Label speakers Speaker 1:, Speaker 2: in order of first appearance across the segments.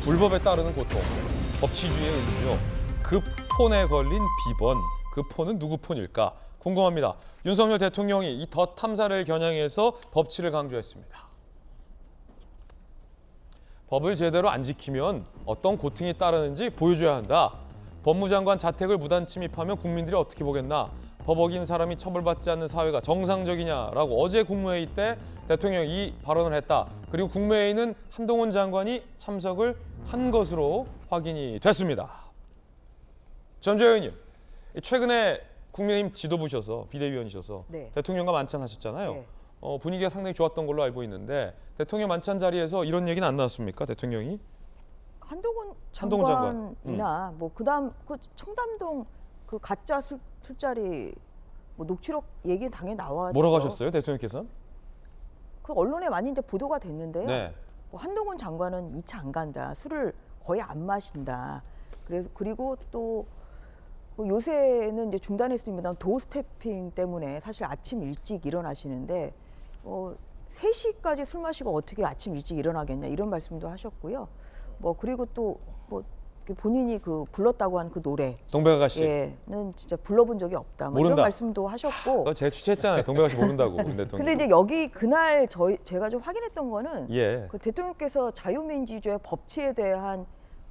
Speaker 1: 불법에 따르는 고통, 법치주의의 의미죠. 그 폰에 걸린 비번, 그 폰은 누구 폰일까? 궁금합니다. 윤석열 대통령이 이 덫 탐사를 겨냥해서 법치를 강조했습니다. 법을 제대로 안 지키면 어떤 고통이 따르는지 보여줘야 한다. 법무장관 자택을 무단 침입하면 국민들이 어떻게 보겠나? 법 어긴 사람이 처벌받지 않는 사회가 정상적이냐라고 어제 국무회의 때 대통령이 이 발언을 했다. 그리고 국무회의는 한동훈 장관이 참석을 한 것으로 확인이 됐습니다. 전주혜 의원님, 최근에 국민의힘 지도부셔서 비대위원이셔서
Speaker 2: 네.
Speaker 1: 대통령과 만찬하셨잖아요.
Speaker 2: 네.
Speaker 1: 분위기가 상당히 좋았던 걸로 알고 있는데 대통령 만찬 자리에서 이런 얘기는 안 나왔습니까? 대통령이?
Speaker 2: 한동훈
Speaker 1: 한동훈 장관.
Speaker 2: 장관이나 뭐 그다음 그 청담동 그 가짜 술자리 뭐 녹취록 얘기 당연히 나왔죠.
Speaker 1: 뭐라고 하셨어요, 대통령께서는?
Speaker 2: 그 언론에 많이 이제 보도가 됐는데요.
Speaker 1: 네.
Speaker 2: 뭐 한동훈 장관은 2차 안 간다. 술을 거의 안 마신다. 그래서 그리고 또 요새는 이제 중단했습니다. 도어 스태핑 때문에 사실 아침 일찍 일어나시는데 3시까지 술 마시고 어떻게 아침 일찍 일어나겠냐 이런 말씀도 하셨고요. 뭐 그리고 또 뭐 본인이 그 불렀다고 한 그 노래
Speaker 1: 동백아가씨는
Speaker 2: 진짜 불러본 적이 없다. 뭐 이런 말씀도 하셨고.
Speaker 1: 제가 취재했잖아요. 동백아가씨 모른다고. 대통령.
Speaker 2: 근데 이제 여기 그날 제가 좀 확인했던 거는
Speaker 1: 예.
Speaker 2: 그 대통령께서 자유민주주의 법치에 대한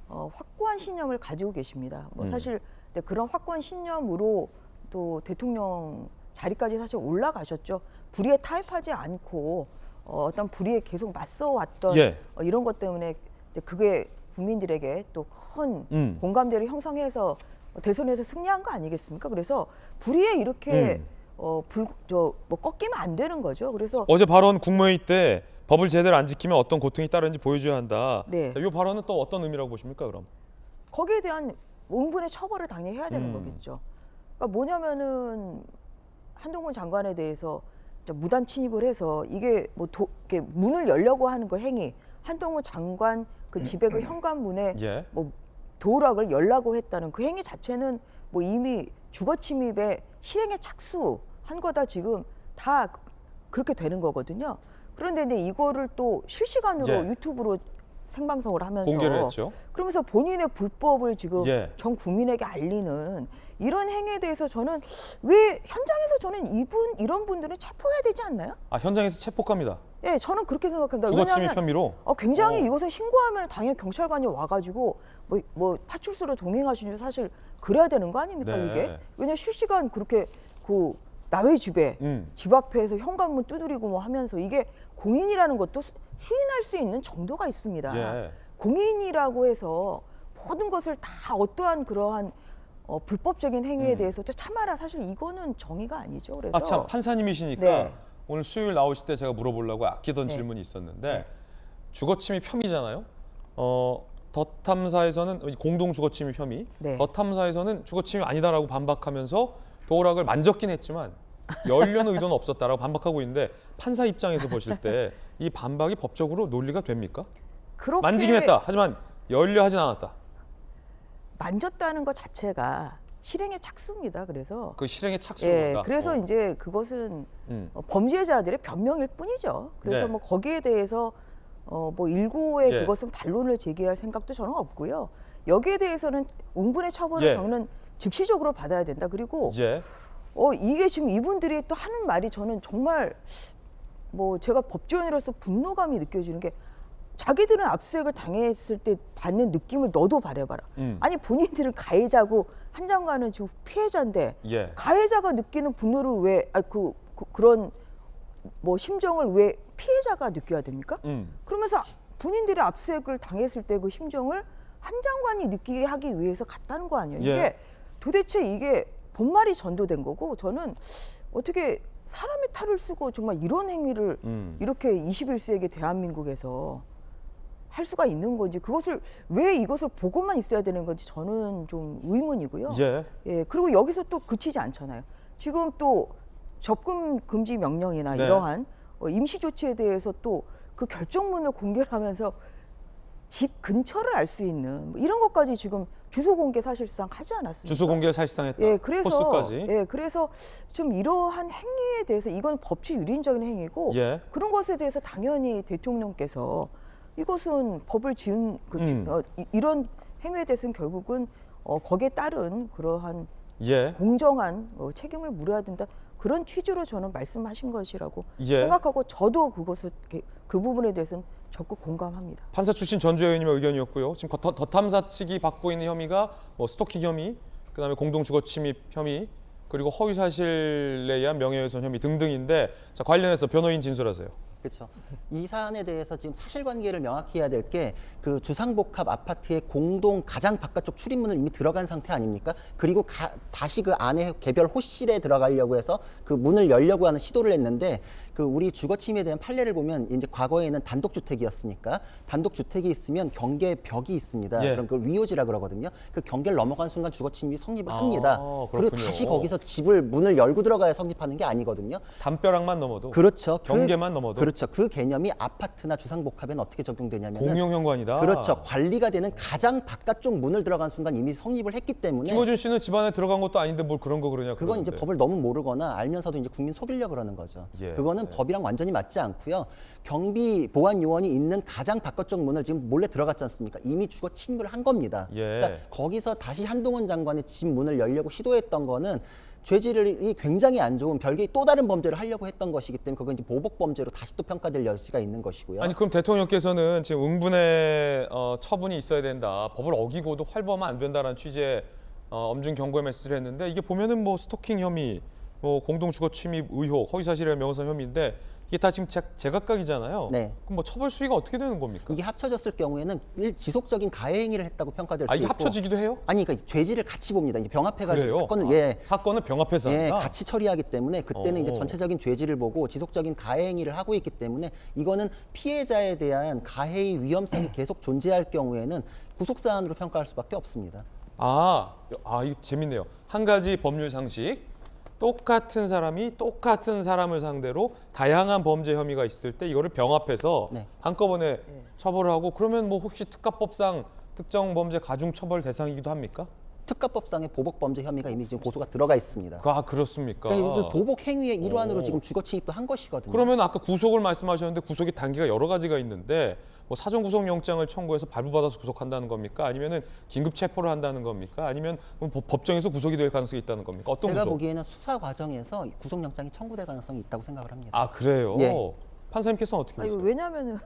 Speaker 2: 확고한 신념을 가지고 계십니다. 뭐 사실 그런 확고한 신념으로 또 대통령 자리까지 사실 올라가셨죠. 불의에 타협하지 않고 어떤 불의에 계속 맞서왔던 이런 것 때문에 그게 국민들에게 또 큰 공감대를 형성해서 대선에서 승리한 거 아니겠습니까? 그래서 불의에 이렇게 뭐 꺾이면 안 되는 거죠. 그래서
Speaker 1: 어제 발언 국무회의 때 법을 제대로 안 지키면 어떤 고통이 따르는지 보여줘야 한다.
Speaker 2: 네.
Speaker 1: 이 발언은 또 어떤 의미라고 보십니까, 그럼?
Speaker 2: 거기에 대한 응분의 처벌을 당연히 해야 되는 거겠죠. 그러니까 뭐냐면은 한동훈 장관에 대해서 무단 침입을 해서 이게 뭐 이렇게 문을 열려고 하는 그 행위, 한동훈 장관 그 집의 그 현관문에 뭐 도어락을 열라고 했다는 그 행위 자체는 뭐 이미 주거 침입의 실행에 착수한 거다 지금 다 그렇게 되는 거거든요. 그런데 이제 이거를 또 실시간으로 유튜브로 생방송을 하면서
Speaker 1: 공개를 했죠.
Speaker 2: 그러면서 본인의 불법을 지금 전 국민에게 알리는 이런 행위에 대해서 저는 왜 현장에서 저는 이런 분들은 체포해야 되지 않나요?
Speaker 1: 아, 현장에서 체포합니다.
Speaker 2: 예, 저는 그렇게 생각합니다.
Speaker 1: 주거 침입 혐의로.
Speaker 2: 굉장히 이것을 신고하면 당연히 경찰관이 와가지고 뭐 파출소로 동행하시는 사실 그래야 되는 거 아닙니까 이게? 왜냐면 실시간 그렇게 그 남의 집에 집 앞에서 현관문 두드리고 뭐 하면서 이게 공인이라는 것도 시인할 수 있는 정도가 있습니다. 공인이라고 해서 모든 것을 다 어떠한 그러한 불법적인 행위에 대해서 참아라. 사실 이거는 정의가 아니죠. 그래서
Speaker 1: 참 판사님이시니까 오늘 수요일 나오실 때 제가 물어보려고 아끼던 질문이 있었는데 주거 침입 혐의잖아요. 덫 탐사에서는 공동 주거 침입 혐의, 덫 탐사에서는 주거 침입 아니다라고 반박하면서 도어락을 만졌긴 했지만 열려는 의도는 없었다라고 반박하고 있는데 판사 입장에서 보실 때 이 반박이 법적으로 논리가 됩니까?
Speaker 2: 그렇게
Speaker 1: 만지긴 했다. 하지만 열려 하진 않았다.
Speaker 2: 만졌다는 것 자체가 실행의 착수입니다. 그래서
Speaker 1: 그 실행의 착수입니다.
Speaker 2: 그래서 이제 그것은 범죄자들의 변명일 뿐이죠. 그래서 뭐 거기에 대해서 뭐 일고의 그것은 반론을 제기할 생각도 저는 없고요. 여기에 대해서는 응분의 처벌을 저는 즉시적으로 받아야 된다. 그리고 이게 지금 이분들이 또 하는 말이 저는 정말 뭐 제가 법조인으로서 분노감이 느껴지는 게 자기들은 압수수색을 당했을 때 받는 느낌을 너도 말해봐라. 아니 본인들은 가해자고 한 장관은 지금 피해자인데 가해자가 느끼는 분노를 왜 그런 뭐 심정을 왜 피해자가 느껴야 됩니까? 그러면서 본인들이 압수수색을 당했을 때 그 심정을 한 장관이 느끼게 하기 위해서 갔다는 거 아니에요? 이게 도대체 이게 본말이 전도된 거고 저는 어떻게 사람의 탈을 쓰고 정말 이런 행위를 이렇게 21세기 대한민국에서 할 수가 있는 건지 그것을 왜 이것을 보고만 있어야 되는 건지 저는 좀 의문이고요. 그리고 여기서 또 그치지 않잖아요. 지금 또 접근 금지 명령이나 이러한 임시 조치에 대해서 또 그 결정문을 공개하면서 집 근처를 알 수 있는 이런 것까지 지금 주소 공개 사실상 하지 않았습니까?
Speaker 1: 주소 공개 사실상 했다.
Speaker 2: 그래서 그래서 좀 이러한 행위에 대해서 이건 법치 유린적인 행위고 그런 것에 대해서 당연히 대통령께서 이것은 법을 지은 이런 행위에 대해서는 결국은 거기에 따른 그러한
Speaker 1: 예.
Speaker 2: 공정한 책임을 물어야 된다. 그런 취지로 저는 말씀하신 것이라고
Speaker 1: 예.
Speaker 2: 생각하고 저도 그 부분에 대해서는 적극 공감합니다.
Speaker 1: 판사 출신 전주혜 의원님의 의견이었고요. 지금 더 탐사 측이 받고 있는 혐의가 스토킹 혐의, 그다음에 공동 주거 침입 혐의, 그리고 허위 사실에 의한 명예훼손 혐의 등등인데 자, 관련해서 변호인 진술하세요.
Speaker 3: 그렇죠. 이 사안에 대해서 지금 사실관계를 명확히 해야 될 게 그 주상복합 아파트의 공동 가장 바깥쪽 출입문을 이미 들어간 상태 아닙니까? 그리고 다시 그 안에 개별 호실에 들어가려고 해서 그 문을 열려고 하는 시도를 했는데 그 우리 주거침입에 대한 판례를 보면 이제 과거에는 단독주택이었으니까 단독주택이 있으면 경계벽이 있습니다.
Speaker 1: 예.
Speaker 3: 그럼 그걸 위호지라 그러거든요. 그 경계를 넘어간 순간 주거침입이 성립을 합니다. 그리고 다시 거기서 집을 문을 열고 들어가야 성립하는 게 아니거든요.
Speaker 1: 담벼락만 넘어도.
Speaker 3: 그렇죠.
Speaker 1: 경계만 넘어도.
Speaker 3: 그렇죠. 그 개념이 아파트나 주상복합에는 어떻게 적용되냐면
Speaker 1: 공용 현관이다.
Speaker 3: 그렇죠. 관리가 되는 가장 바깥쪽 문을 들어간 순간 이미 성립을 했기 때문에
Speaker 1: 김어준 씨는 집안에 들어간 것도 아닌데 뭘 그런 거 그러냐.
Speaker 3: 그건 이제
Speaker 1: 그러는데.
Speaker 3: 법을 너무 모르거나 알면서도 이제 국민 속이려고 그러는 거죠.
Speaker 1: 예.
Speaker 3: 그거는 법이랑 완전히 맞지 않고요. 경비 보안 요원이 있는 가장 바깥쪽 문을 지금 몰래 들어갔지 않습니까? 이미 주거 침입을 한 겁니다.
Speaker 1: 예.
Speaker 3: 그러니까 거기서 다시 한동훈 장관의 집 문을 열려고 시도했던 거는 죄질이 굉장히 안 좋은 별개의 또 다른 범죄를 하려고 했던 것이기 때문에 그건 이제 보복 범죄로 다시 또 평가될 여지가 있는 것이고요.
Speaker 1: 아니 그럼 대통령께서는 지금 응분의 처분이 있어야 된다. 법을 어기고도 활보하면 안 된다라는 취지의 엄중 경고의 메시지를 했는데 이게 보면은 스토킹 혐의, 공동 주거 침입 의혹, 허위 사실의 명예훼손 혐의인데 이게 다 지금 제각각이잖아요.
Speaker 3: 네.
Speaker 1: 그럼 처벌 수위가 어떻게 되는 겁니까?
Speaker 3: 이게 합쳐졌을 경우에는 지속적인 가해 행위를 했다고 평가될 수
Speaker 1: 이게
Speaker 3: 있고.
Speaker 1: 합쳐지기도 해요?
Speaker 3: 아니 그러니까 죄질을 같이 봅니다. 이제 병합해가지고
Speaker 1: 그래요?
Speaker 3: 사건을
Speaker 1: 사건을 병합해서
Speaker 3: 예,
Speaker 1: 한다?
Speaker 3: 같이 처리하기 때문에 그때는 이제
Speaker 1: 어.
Speaker 3: 전체적인 죄질을 보고 지속적인 가해 행위를 하고 있기 때문에 이거는 피해자에 대한 가해의 위험성이 계속 존재할 경우에는 구속 사안으로 평가할 수밖에 없습니다.
Speaker 1: 이거 재밌네요. 한 가지 법률 상식. 똑같은 사람이 똑같은 사람을 상대로 다양한 범죄 혐의가 있을 때 이거를 병합해서
Speaker 3: 네.
Speaker 1: 한꺼번에 처벌을 하고 그러면 혹시 특가법상 특정 범죄 가중 처벌 대상이기도 합니까?
Speaker 3: 특가법상의 보복 범죄 혐의가 이미 지금 고소가 들어가 있습니다.
Speaker 1: 그렇습니까?
Speaker 3: 그러니까 그 보복 행위의 일환으로
Speaker 1: 오.
Speaker 3: 지금 주거 침입도 한 것이거든요.
Speaker 1: 그러면 아까 구속을 말씀하셨는데 구속의 단계가 여러 가지가 있는데 사전 구속 영장을 청구해서 발부받아서 구속한다는 겁니까? 아니면은 긴급 체포를 한다는 겁니까? 아니면 법정에서 구속이 될 가능성이 있다는 겁니까? 어떤
Speaker 3: 제가
Speaker 1: 구속?
Speaker 3: 보기에는 수사 과정에서 구속 영장이 청구될 가능성이 있다고 생각을 합니다.
Speaker 1: 그래요?
Speaker 3: 예.
Speaker 1: 판사님께서는 어떻게 보세요?
Speaker 2: 왜냐하면은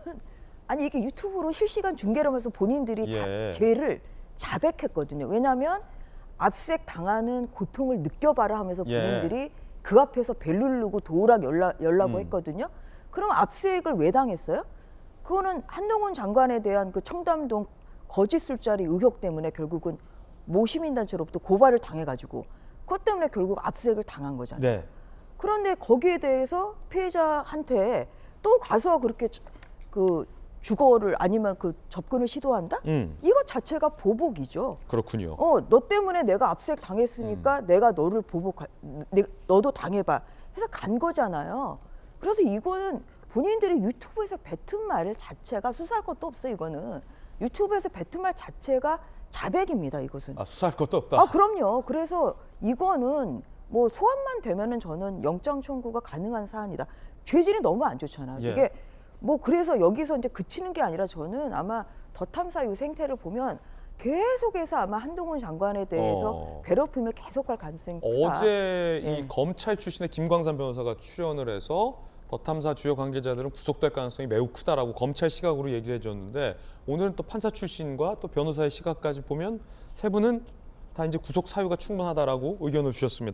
Speaker 2: 이게 유튜브로 실시간 중계를 하면서 본인들이
Speaker 1: 예.
Speaker 2: 죄를 자백했거든요. 왜냐하면 압색 당하는 고통을 느껴봐라 하면서 본인들이 그 앞에서 벨 누르고 도우락 열라고 했거든요. 그럼 압색을 왜 당했어요? 그거는 한동훈 장관에 대한 그 청담동 거짓 술자리 의혹 때문에 결국은 모 시민단체로부터 고발을 당해가지고 그것 때문에 결국 압색을 당한 거잖아요.
Speaker 1: 네.
Speaker 2: 그런데 거기에 대해서 피해자한테 또 가서 그렇게 그 주거를 아니면 그 접근을 시도한다? 이것 자체가 보복이죠.
Speaker 1: 그렇군요.
Speaker 2: 너 때문에 내가 압색 당했으니까 내가 너를 너도 당해봐. 해서 간 거잖아요. 그래서 이거는 본인들이 유튜브에서 뱉은 말 자체가 수사할 것도 없어요. 이거는 유튜브에서 뱉은 말 자체가 자백입니다. 이것은.
Speaker 1: 수사할 것도 없다.
Speaker 2: 그럼요. 그래서 이거는 소환만 되면은 저는 영장 청구가 가능한 사안이다. 죄질이 너무 안 좋잖아요.
Speaker 1: 예.
Speaker 2: 이게 그래서 여기서 이제 그치는 게 아니라 저는 아마 더 탐사 이 생태를 보면 계속해서 아마 한동훈 장관에 대해서 괴롭힘을 계속할 가능성이 크다.
Speaker 1: 어제 이 검찰 출신의 김광산 변호사가 출연을 해서 더 탐사 주요 관계자들은 구속될 가능성이 매우 크다라고 검찰 시각으로 얘기를 해줬는데 오늘은 또 판사 출신과 또 변호사의 시각까지 보면 세 분은 다 이제 구속 사유가 충분하다라고 의견을 주셨습니다.